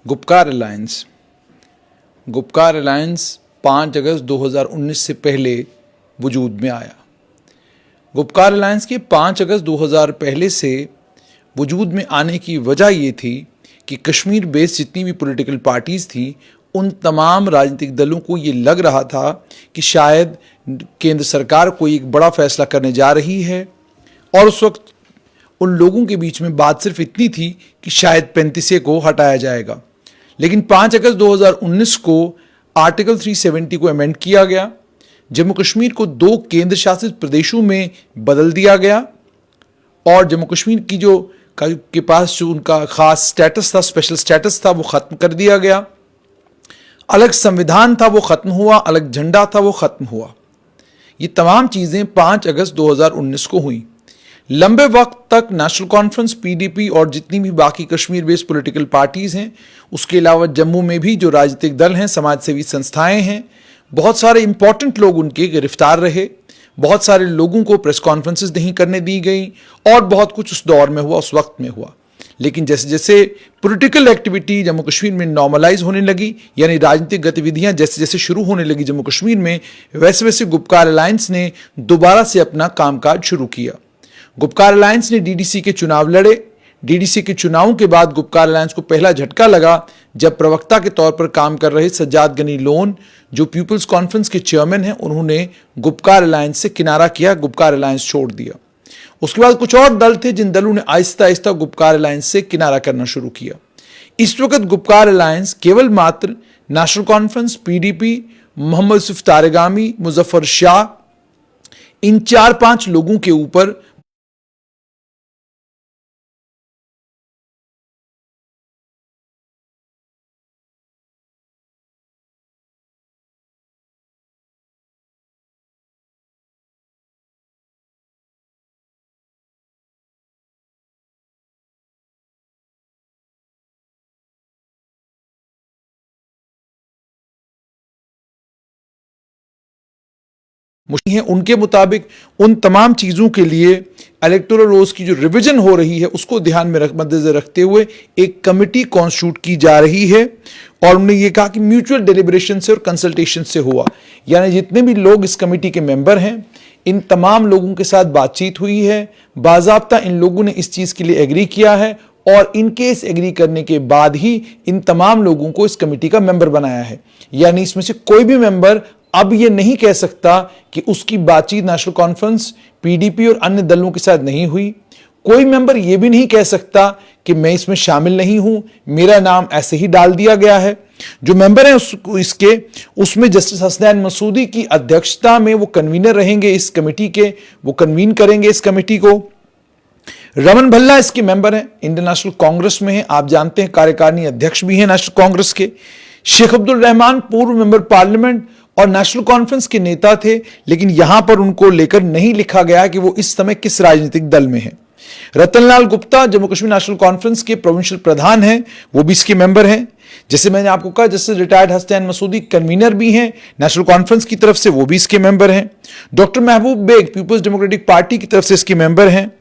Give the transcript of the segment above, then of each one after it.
Gupkar alliance 5 अगस्त 2019 से पहले वजूद में आया। गुपकार अलायंस के 5 अगस्त 2000 पहले से वजूद में आने की वजह ये थी कि कश्मीर बेस्ड जितनी भी पॉलिटिकल पार्टीज़ थी, उन तमाम राजनीतिक दलों को ये लग रहा था कि शायद केंद्र सरकार कोई एक बड़ा फैसला करने जा रही है, और उस वक्त उन लोगों के बीच में बात सिर्फ इतनी थी कि शायद 35 को हटाया जाएगा। लेकिन 5 अगस्त 2019 को आर्टिकल 370 को अमेंड किया गया। जम्मू कश्मीर को 2 केंद्र शासित प्रदेशों में बदल दिया गया और जम्मू कश्मीर की के पास जो उनका खास स्टेटस था, स्पेशल स्टेटस था, वो ख़त्म कर दिया गया। अलग संविधान था, वो ख़त्म हुआ। अलग झंडा था, वो ख़त्म हुआ। ये तमाम चीज़ें 5 अगस्त 2019 को हुई। लंबे वक्त तक नेशनल कॉन्फ्रेंस, पीडीपी और जितनी भी बाकी कश्मीर बेस्ड पॉलिटिकल पार्टीज़ हैं, उसके अलावा जम्मू में भी जो राजनीतिक दल हैं, समाज सेवी संस्थाएं हैं, बहुत सारे इंपॉर्टेंट लोग उनके गिरफ्तार रहे। बहुत सारे लोगों को प्रेस कॉन्फ्रेंसेस नहीं करने दी गई और बहुत कुछ उस दौर में हुआ, उस वक्त में हुआ। लेकिन जैसे जैसे पॉलिटिकल एक्टिविटी जम्मू कश्मीर में नॉर्मलाइज होने लगी, यानी राजनीतिक गतिविधियां जैसे जैसे शुरू होने लगी जम्मू कश्मीर में, वैसे वैसे गुपकार अलायंस ने दोबारा से अपना कामकाज शुरू किया। गुपकार अलायंस ने डीडीसी के चुनाव लड़े। डीडीसी के चुनावों के बाद गुपकार अलायंस को पहला झटका लगा जब प्रवक्ता के तौर पर काम कर रहे सज्जाद गनी लोन, जो पीपल्स कॉन्फ्रेंस के चेयरमैन हैं, उन्होंने गुपकार अलायंस से किनारा किया, गुपकार अलायंस छोड़ दिया। उसके बाद कुछ और दल थे जिन दलों ने आहिस्ता आहिस्ता गुपकार अलायंस से किनारा करना शुरू किया। इस वक्त गुपकार अलायंस केवल मात्र national conference, PDP, Mohammad Yusuf Tarigami, Muzaffar Shah, इन 4-5 लोगों के ऊपर मुश्किल है। उनके मुताबिक उन तमाम चीज़ों के लिए इलेक्टोरल रोल्स की जो रिवीजन हो रही है, उसको ध्यान में मद्देनजर रखते हुए एक कमेटी कॉन्स्टिट्यूट की जा रही है। और उन्होंने ये कहा कि म्यूचुअल डेलिब्रेशन से और कंसल्टेशन से हुआ, यानी जितने भी लोग इस कमेटी के मेंबर हैं, इन तमाम लोगों के साथ बातचीत हुई है। बाज़ाब्ता इन लोगों ने इस चीज़ के लिए एग्री किया है और इनके इस एग्री करने के बाद ही इन तमाम लोगों को इस कमेटी का मेंबर बनाया है। यानी इसमें से कोई भी मेंबर अब यह नहीं कह सकता कि उसकी बातचीत नेशनल कॉन्फ्रेंस, पीडीपी और अन्य दलों के साथ नहीं हुई। कोई मेंबर यह भी नहीं कह सकता कि मैं इसमें शामिल नहीं हूं, मेरा नाम ऐसे ही डाल दिया गया है। जो मेंबर हैं उसमें जस्टिस हसनैन मसूदी की अध्यक्षता में वो कन्वीनर रहेंगे इस कमेटी के, वो कन्वीन करेंगे इस कमेटी को। रमन भल्ला इसके मेंबर हैं, इंडियन नेशनल कांग्रेस में हैं, आप जानते हैं, कार्यकारिणी अध्यक्ष भी हैं नेशनल कांग्रेस के। शेख अब्दुल रहमान पूर्व मेंबर पार्लियामेंट और नेशनल कॉन्फ्रेंस के नेता थे, लेकिन यहां पर उनको लेकर नहीं लिखा गया कि वो इस समय किस राजनीतिक दल में हैं। रतनलाल गुप्ता जम्मू कश्मीर नेशनल कॉन्फ्रेंस के प्रोविंशियल प्रधान हैं, वो भी इसके मेंबर हैं। जैसे मैंने आपको कहा, जैसे रिटायर्ड हसनैन मसूदी कन्वीनर भी हैं नेशनल कॉन्फ्रेंस की तरफ से, वो भी इसके मेंबर हैं। डॉक्टर महबूब बेग पीपल्स डेमोक्रेटिक पार्टी की तरफ से इसके मेंबर हैं।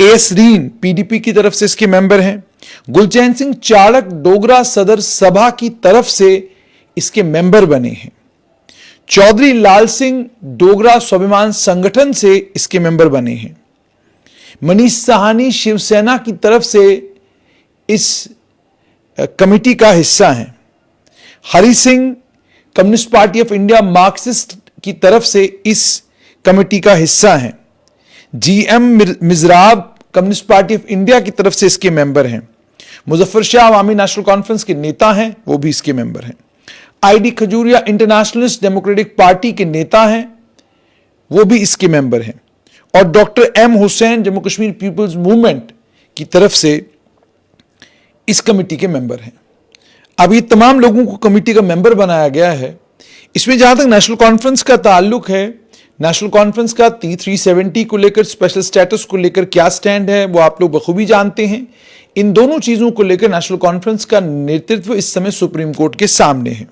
एस रीन पीडीपी की तरफ से इसके मेंबर हैं। गुलचैन सिंह चाड़क डोगरा सदर सभा की तरफ से इसके मेंबर बने हैं। चौधरी लाल सिंह डोगरा स्वाभिमान संगठन से इसके मेंबर बने हैं। मनीष साहनी शिवसेना की तरफ से इस कमेटी का हिस्सा हैं। Hari Singh communist party of India marxist की तरफ से इस कमेटी का हिस्सा हैं। GM Mizrab communist party of India की तरफ से इसके मेंबर हैं। मुजफ्फर शाह अवामी नेशनल कॉन्फ्रेंस के नेता हैं, वो भी इसके मेंबर हैं। ID Khajuria internationalist democratic party के नेता हैं, वो भी इसके मेंबर हैं। और doctor M Hussain Jammu Kashmir peoples movement की तरफ से इस कमेटी के मेंबर हैं। अब ये तमाम लोगों को कमेटी का मेंबर बनाया गया है। इसमें जहां तक नेशनल कॉन्फ्रेंस का ताल्लुक है, नेशनल कॉन्फ्रेंस का 370 को लेकर, स्पेशल स्टेटस को लेकर क्या स्टैंड है, वो आप लोग बखूबी जानते हैं। इन दोनों चीजों को लेकर नेशनल कॉन्फ्रेंस का नेतृत्व इस समय सुप्रीम कोर्ट के सामने है।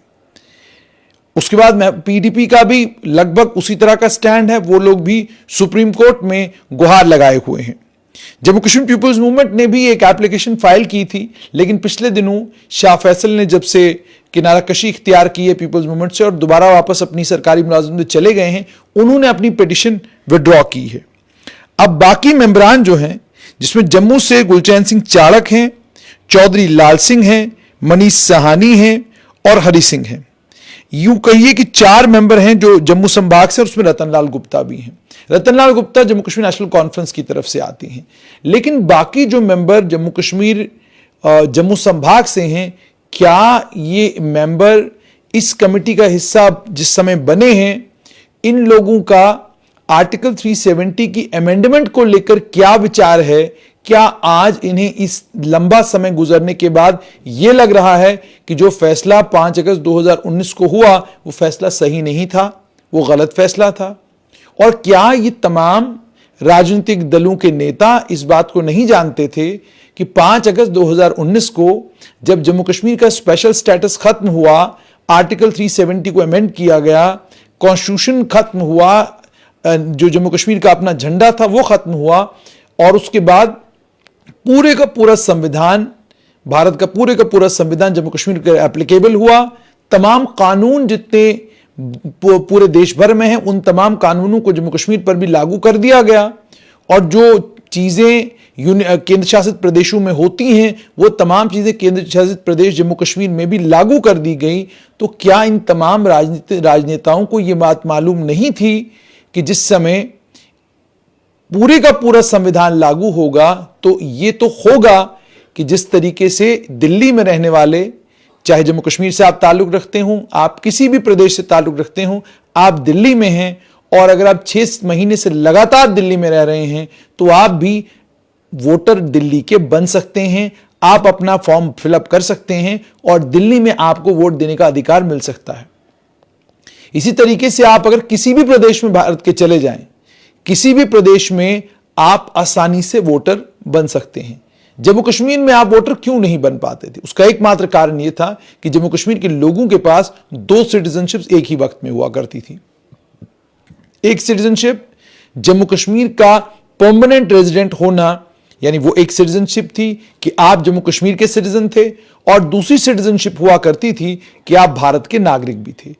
उसके बाद पीडीपी का भी लगभग उसी तरह का स्टैंड है, वो लोग भी सुप्रीम कोर्ट में गुहार लगाए हुए हैं। जम्मू कश्मीर पीपल्स मूवमेंट ने भी एक एप्लीकेशन फाइल की थी, लेकिन पिछले दिनों शाह फैसल ने जब से किनारा कशी इख्तियार की है पीपल्स मूवमेंट से और दोबारा वापस अपनी सरकारी मुलाजिमत में चले गए हैं, उन्होंने अपनी पिटिशन विड्रॉ की है। अब बाकी मेंबरान जो हैं, जिसमें जम्मू से गुलचैन सिंह चाड़क हैं, चौधरी लाल सिंह हैं, मनीष सहानी हैं और हरि सिंह हैं। यूं कहिए कि 4 मेंबर हैं जो जम्मू संभाग से, और उसमें रतनलाल गुप्ता भी हैं। रतनलाल गुप्ता जम्मू कश्मीर नेशनल कॉन्फ्रेंस की तरफ से आती हैं, लेकिन बाकी जो मेंबर जम्मू कश्मीर जम्मू संभाग से हैं, क्या ये मेंबर इस कमेटी का हिस्सा जिस समय बने हैं, इन लोगों का आर्टिकल 370 की अमेंडमेंट को लेकर क्या विचार है? क्या आज इन्हें इस लंबा समय गुजरने के बाद यह लग रहा है कि जो फैसला 5 अगस्त 2019 को हुआ वो फैसला सही नहीं था, वो गलत फैसला था? और क्या ये तमाम राजनीतिक दलों के नेता इस बात को नहीं जानते थे कि 5 अगस्त 2019 को जब जम्मू कश्मीर का स्पेशल स्टेटस खत्म हुआ, आर्टिकल 370 को अमेंड किया गया, कॉन्स्टिट्यूशन खत्म हुआ, जो जम्मू कश्मीर का अपना झंडा था वो खत्म हुआ, और उसके बाद पूरे का पूरा संविधान, भारत का पूरे का पूरा संविधान जम्मू कश्मीर का एप्लीकेबल हुआ। तमाम कानून जितने पूरे देश भर में हैं, उन तमाम कानूनों को जम्मू कश्मीर पर भी लागू कर दिया गया, और जो चीजें केंद्र शासित प्रदेशों में होती हैं वो तमाम चीजें केंद्र शासित प्रदेश जम्मू कश्मीर में भी लागू कर दी गई। तो क्या इन तमाम राजनेताओं को यह बात मालूम नहीं थी कि जिस समय पूरे का पूरा संविधान लागू होगा तो ये तो होगा कि जिस तरीके से दिल्ली में रहने वाले, चाहे जम्मू कश्मीर से आप ताल्लुक रखते हो, आप किसी भी प्रदेश से ताल्लुक रखते हो, आप दिल्ली में हैं, और अगर आप 6 महीने से लगातार दिल्ली में रह रहे हैं तो आप भी वोटर दिल्ली के बन सकते हैं। आप अपना फॉर्म फिलअप कर सकते हैं और दिल्ली में आपको वोट देने का अधिकार मिल सकता है। इसी तरीके से आप अगर किसी भी प्रदेश में भारत के चले जाएं, किसी भी प्रदेश में आप आसानी से वोटर बन सकते हैं। जम्मू कश्मीर में आप वोटर क्यों नहीं बन पाते थे? उसका एकमात्र कारण यह था कि जम्मू कश्मीर के लोगों के पास 2 सिटीजनशिप्स एक ही वक्त में हुआ करती थी। एक सिटीजनशिप जम्मू कश्मीर का परमानेंट रेजिडेंट होना, यानी वो एक सिटीजनशिप थी कि आप जम्मू कश्मीर के सिटीजन थे, और दूसरी सिटीजनशिप हुआ करती थी कि आप भारत के नागरिक भी थे।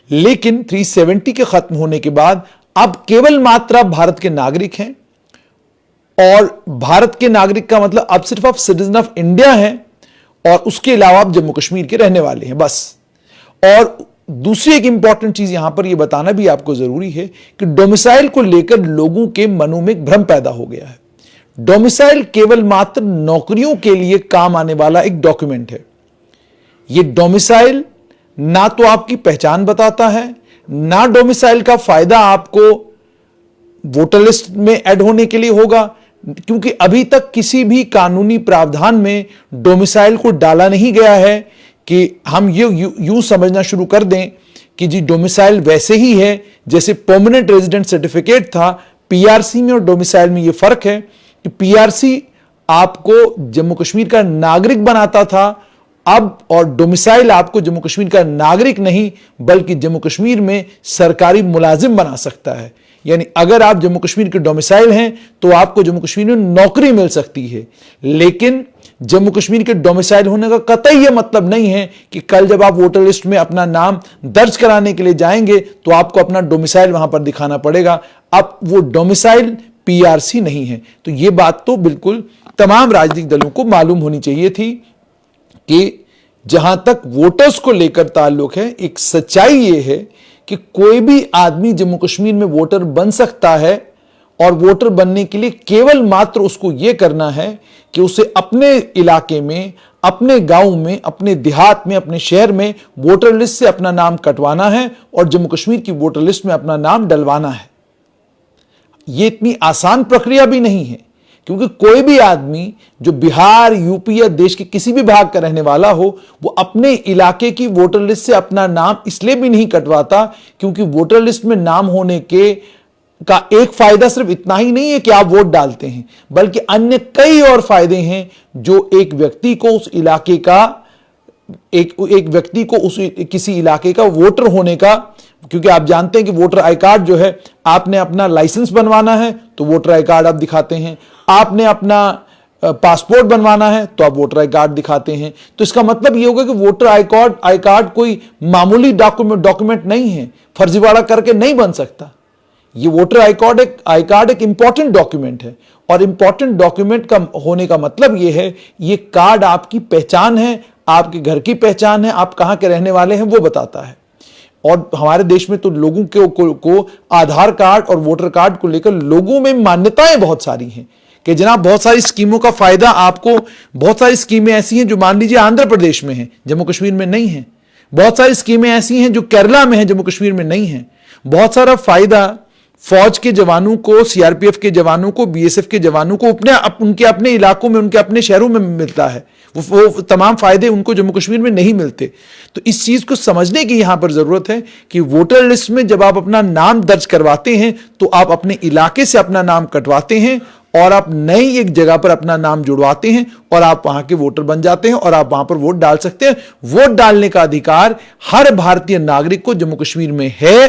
लेकिन 370 के खत्म होने के बाद अब केवल मात्र आप भारत के नागरिक हैं, और भारत के नागरिक का मतलब अब सिर्फ आप सिटीजन ऑफ इंडिया हैं, और उसके अलावा आप जम्मू कश्मीर के रहने वाले हैं बस। और दूसरी एक इंपॉर्टेंट चीज यहां पर यह बताना भी आपको जरूरी है कि डोमिसाइल को लेकर लोगों के मनों में एक भ्रम पैदा हो गया है। डोमिसाइल केवल मात्र नौकरियों के लिए काम आने वाला एक डॉक्यूमेंट है। यह डोमिसाइल ना तो आपकी पहचान बताता है, ना डोमिसाइल का फायदा आपको वोटर लिस्ट में ऐड होने के लिए होगा, क्योंकि अभी तक किसी भी कानूनी प्रावधान में डोमिसाइल को डाला नहीं गया है कि हम यूं समझना शुरू कर दें कि जी डोमिसाइल वैसे ही है जैसे परमानेंट रेजिडेंट सर्टिफिकेट था। पीआरसी में और डोमिसाइल में यह फर्क है कि पीआरसी आपको जम्मू कश्मीर का नागरिक बनाता था अब, और डोमिसाइल आपको जम्मू कश्मीर का नागरिक नहीं बल्कि जम्मू कश्मीर में सरकारी मुलाजिम बना सकता है। यानी अगर आप जम्मू कश्मीर के डोमिसाइल हैं तो आपको जम्मू कश्मीर में नौकरी मिल सकती है, लेकिन जम्मू कश्मीर के डोमिसाइल होने का कतई यह मतलब नहीं है कि कल जब आप वोटर लिस्ट में अपना नाम दर्ज कराने के लिए जाएंगे तो आपको अपना डोमिसाइल वहां पर दिखाना पड़ेगा। अब वो डोमिसाइल पीआरसी नहीं है। तो यह बात तो बिल्कुल तमाम राजनीतिक दलों को मालूम होनी चाहिए थी कि जहां तक वोटर्स को लेकर ताल्लुक है, एक सच्चाई यह है कि कोई भी आदमी जम्मू कश्मीर में वोटर बन सकता है, और वोटर बनने के लिए केवल मात्र उसको यह करना है कि उसे अपने इलाके में, अपने गांव में, अपने देहात में, अपने शहर में वोटर लिस्ट से अपना नाम कटवाना है और जम्मू कश्मीर की वोटर लिस्ट में अपना नाम डलवाना है। यह इतनी आसान प्रक्रिया भी नहीं है, क्योंकि कोई भी आदमी जो बिहार, यूपी या देश के किसी भी भाग का रहने वाला हो, वो अपने इलाके की वोटर लिस्ट से अपना नाम इसलिए भी नहीं कटवाता क्योंकि वोटर लिस्ट में नाम होने का एक फायदा सिर्फ इतना ही नहीं है कि आप वोट डालते हैं, बल्कि अन्य कई और फायदे हैं जो एक व्यक्ति को उस इलाके का एक व्यक्ति को उस किसी इलाके का वोटर होने का, क्योंकि आप जानते हैं कि वोटर आई कार्ड जो है, आपने अपना लाइसेंस बनवाना है तो वोटर आई कार्ड आप दिखाते हैं, आपने अपना पासपोर्ट बनवाना है तो आप वोटर आई कार्ड दिखाते हैं। तो इसका मतलब यह होगा कि वोटर आई कार्ड कोई मामूली डॉक्यूमेंट नहीं है, फर्जीवाड़ा करके नहीं बन सकता। ये वोटर आई कार्ड एक इंपॉर्टेंट डॉक्यूमेंट है, और इंपॉर्टेंट डॉक्यूमेंट का होने का मतलब यह है, ये कार्ड आपकी पहचान है, आपके घर की पहचान है, आप कहां के रहने वाले हैं वो बताता है। और हमारे देश में तो लोगों को आधार कार्ड और वोटर कार्ड को लेकर लोगों में मान्यताएं बहुत सारी हैं कि जनाब बहुत सारी स्कीमों का फायदा आपको, बहुत सारी स्कीमें ऐसी हैं जो मान लीजिए आंध्र प्रदेश में हैं, जम्मू कश्मीर में नहीं है। बहुत सारी स्कीमें ऐसी हैं जो केरला में हैं, जम्मू कश्मीर में नहीं है। बहुत सारा फायदा फौज के जवानों को, सीआरपीएफ के जवानों को, बीएसएफ के जवानों को उनके अपने इलाकों में, उनके अपने शहरों में मिलता है। वो तमाम फायदे उनको जम्मू कश्मीर में नहीं मिलते। तो इस चीज को समझने की यहां पर जरूरत है कि वोटर लिस्ट में जब आप अपना नाम दर्ज करवाते हैं तो आप अपने इलाके से अपना नाम कटवाते हैं और आप नई एक जगह पर अपना नाम जुड़वाते हैं और आप वहां के वोटर बन जाते हैं और आप वहां पर वोट डाल सकते हैं। वोट डालने का अधिकार हर भारतीय नागरिक को जम्मू कश्मीर में है।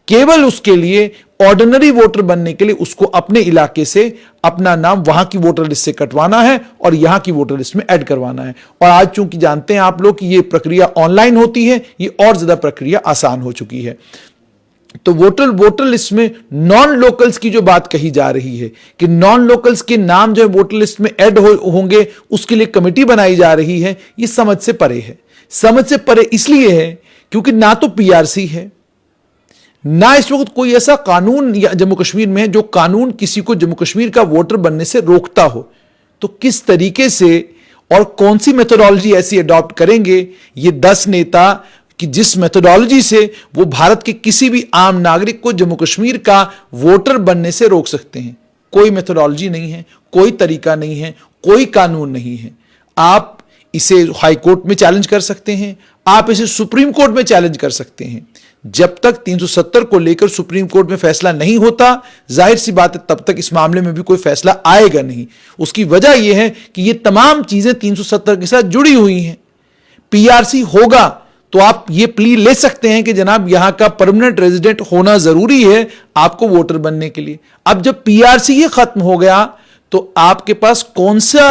केवल उसके लिए, ऑर्डिनरी वोटर बनने के लिए, उसको अपने इलाके से अपना नाम वहां की वोटर लिस्ट से कटवाना है और यहां की वोटर लिस्ट में ऐड करवाना है। और आज चूंकि जानते हैं आप लोग कि यह प्रक्रिया ऑनलाइन होती है, ये और ज्यादा प्रक्रिया आसान हो चुकी है। तो वोटर लिस्ट में नॉन लोकल्स की जो बात कही जा रही है कि नॉन लोकल्स के नाम जो है वोटर लिस्ट में ऐड होंगे, उसके लिए कमेटी बनाई जा रही है, ये समझ से परे है। समझ से परे इसलिए है क्योंकि ना तो पीआरसी है, ना इस वक्त कोई ऐसा कानून जम्मू कश्मीर में है जो कानून किसी को जम्मू कश्मीर का वोटर बनने से रोकता हो। तो किस तरीके से और कौन सी मेथोडोलॉजी ऐसी अडॉप्ट करेंगे ये 10 नेता कि जिस मेथोडोलॉजी से वो भारत के किसी भी आम नागरिक को जम्मू कश्मीर का वोटर बनने से रोक सकते हैं। कोई मेथोडोलॉजी नहीं है, कोई तरीका नहीं है, कोई कानून नहीं है। आप इसे हाई कोर्ट में चैलेंज कर सकते हैं, आप इसे सुप्रीम कोर्ट में चैलेंज कर सकते हैं। जब तक 370 को लेकर सुप्रीम कोर्ट में फैसला नहीं होता, जाहिर सी बात है तब तक इस मामले में भी कोई फैसला आएगा नहीं। उसकी वजह यह है कि ये तमाम चीजें 370 के साथ जुड़ी हुई हैं। पीआरसी होगा तो आप ये प्ली ले सकते हैं कि जनाब यहां का परमानेंट रेजिडेंट होना जरूरी है आपको वोटर बनने के लिए। अब जब पीआरसी ये खत्म हो गया तो आपके पास कौन सा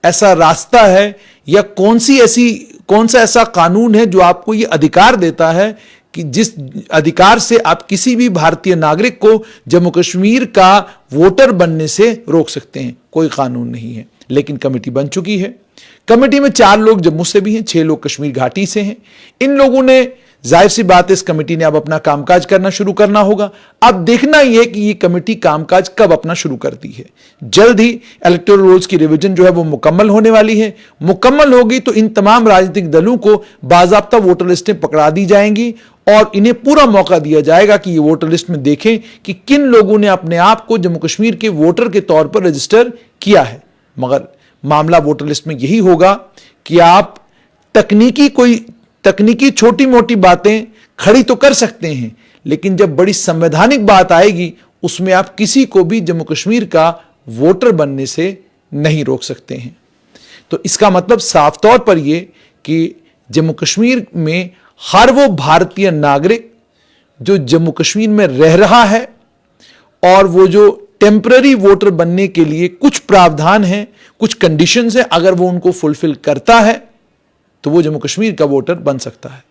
ऐसा रास्ता है या कौन सा ऐसा कानून है जो आपको ये अधिकार देता है कि जिस अधिकार से आप किसी भी भारतीय नागरिक को जम्मू कश्मीर का वोटर बनने से रोक सकते हैं? कोई कानून नहीं है। लेकिन कमेटी बन चुकी है। कमेटी में 4 लोग जम्मू से भी हैं, 6 लोग कश्मीर घाटी से हैं। इन लोगों ने, जाहिर सी बात है, इस कमेटी ने अब अपना कामकाज करना शुरू करना होगा। अब देखना यह कि ये कमेटी कामकाज कब अपना शुरू करती है। जल्द ही इलेक्टोरल रोल्स की रिवीजन जो है वो मुकम्मल होने वाली है। मुकम्मल होगी तो इन तमाम राजनीतिक दलों को बाकायदा वोटर लिस्टें पकड़ा दी जाएंगी और इन्हें पूरा मौका दिया जाएगा कि ये वोटर लिस्ट में देखें कि किन लोगों ने अपने आप को जम्मू कश्मीर के वोटर के तौर पर रजिस्टर किया है। मगर मामला वोटर लिस्ट में यही होगा कि आप तकनीकी छोटी मोटी बातें खड़ी तो कर सकते हैं, लेकिन जब बड़ी संवैधानिक बात आएगी उसमें आप किसी को भी जम्मू कश्मीर का वोटर बनने से नहीं रोक सकते हैं। तो इसका मतलब साफ तौर पर यह कि जम्मू कश्मीर में हर वो भारतीय नागरिक जो जम्मू कश्मीर में रह रहा है और वो जो टेम्पररी वोटर बनने के लिए कुछ प्रावधान हैं, कुछ कंडीशंस हैं, अगर वो उनको फुलफिल करता है तो वो जम्मू कश्मीर का वोटर बन सकता है।